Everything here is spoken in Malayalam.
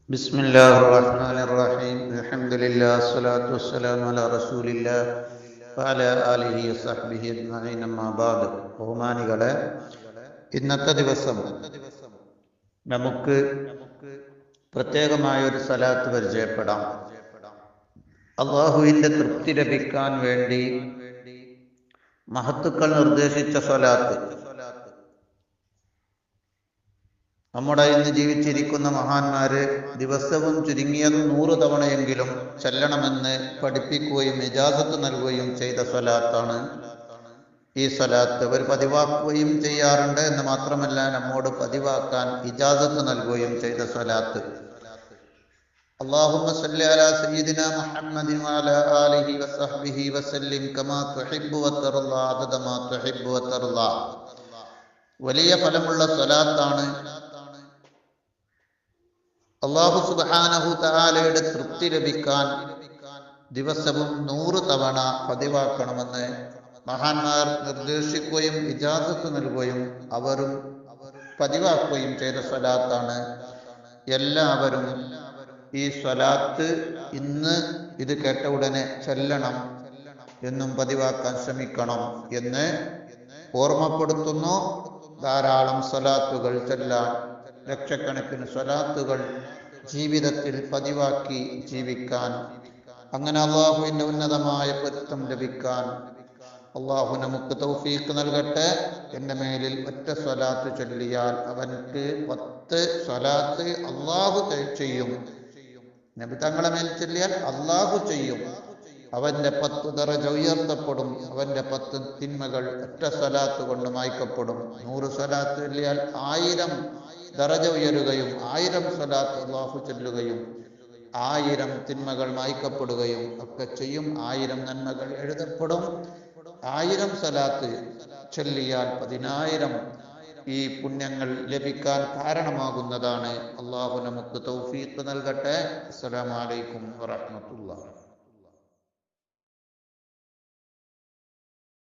بسم الله الرحمن الرحيم الحمد لله الصلاة والسلام على رسول الله وعلى آله وصحبه أجمعين أما بعد ബഹുമാനികളെ ഇന്നത്തെ ദിവസം നമുക്ക് പ്രത്യേകമായ ഒരു സ്വലാത്ത് പരിചയപ്പെടാം. അല്ലാഹുവിന്റെ തൃപ്തി ലഭിക്കാൻ വേണ്ടി മഹത്തുക്കൾ നിർദ്ദേശിച്ച സ്വലാത്ത്. നമ്മുടെ ഇന്ന് ജീവിച്ചിരിക്കുന്ന മഹാന്മാര് ദിവസവും ചുരുങ്ങിയത് 100 തവണയെങ്കിലും ചെല്ലണമെന്ന് പഠിപ്പിക്കുകയും ഇജാസത്ത് നൽകുകയും ചെയ്ത സ്വലാത്താണ് ഈ സ്വലാത്ത്. അവർ പതിവാക്കുകയും ചെയ്യാറുണ്ട് എന്ന് മാത്രമല്ല, നമ്മോട് പതിവാക്കാൻ ഇജാസത്ത് നൽകുകയും ചെയ്ത സ്വലാത്ത്. അല്ലാഹുമ്മ സ്വല്ലി അലാ സയ്യിദിനാ മുഹമ്മദിൻ വഅലാ ആലിഹി വസഹ്ബിഹി വസല്ലിം കമാ തുഹിബ്ബു വതർളാ അദദ മാ തുഹിബ്ബു വതർളാ. വലിയ ഫലമുള്ള സ്വലാത്താണ്. അല്ലാഹു സുബ്ഹാനഹു തആലയുടെ തൃപ്തി ലഭിക്കാൻ ദിവസവും 100 തവണ പതിവാക്കണമെന്ന് മഹാന്മാർ നിർദ്ദേശിക്കുകയും ഇജാസത്ത് നൽകുകയും അവരും പതിവാക്കുകയും ചെയ്ത സ്വലാത്താണ്. എല്ലാവരും ഈ സ്വലാത്ത് ഇന്ന് ഇത് കേട്ട ഉടനെ ചെല്ലണം എന്നും പതിവാക്കാൻ ശ്രമിക്കണം എന്ന് ഓർമ്മപ്പെടുത്തുന്നു. ധാരാളം സ്വലാത്തുകൾ ചെല്ലാൻ, ലക്ഷക്കണക്കിന് സ്വലാത്തുകൾ ജീവിതത്തിൽ പതിവാക്കി ജീവിക്കാൻ, അങ്ങനെ അള്ളാഹുവിന്റെ ഉന്നതമായ പൊരുത്തം ലഭിക്കാൻ അള്ളാഹു നമുക്ക് തൗഫീഖ് നൽകട്ടെ. എൻ്റെ മേലിൽ ഒറ്റ സ്വലാത്ത് ചൊല്ലിയാൽ അവൻക്ക് 10 സ്വലാത്ത് അള്ളാഹു ചെയ്യും. നബി തങ്ങളെ മേൽ ചൊല്ലിയാൽ അള്ളാഹു ചെയ്യും. അവന്റെ 10 ദറജ ഉയർത്തപ്പെടും. അവന്റെ 10 തിന്മകൾ ഒറ്റ സ്വലാത്ത് കൊണ്ട് മായ്ക്കപ്പെടും. 100 സ്വലാത്ത് ചൊല്ലിയാൽ 1000 ദറജ ഉയരുകയും 1000 സ്വലാത്ത് അല്ലാഹു ചൊല്ലുകയും 1000 തിന്മകൾ മായ്ക്കപ്പെടുകയും ഒക്കെ ചെയ്യും. 1000 നന്മകൾ എഴുതപ്പെടും. 1000 സ്വലാത്ത് ചൊല്ലിയാൽ 10000 ഈ പുണ്യങ്ങൾ ലഭിക്കാൻ കാരണമാകുന്നതാണ്. അല്ലാഹു നമുക്ക് തൗഫീഖ് നൽകട്ടെ. അസ്സലാമു അലൈക്കും വറഹ്മത്തുള്ളാഹി.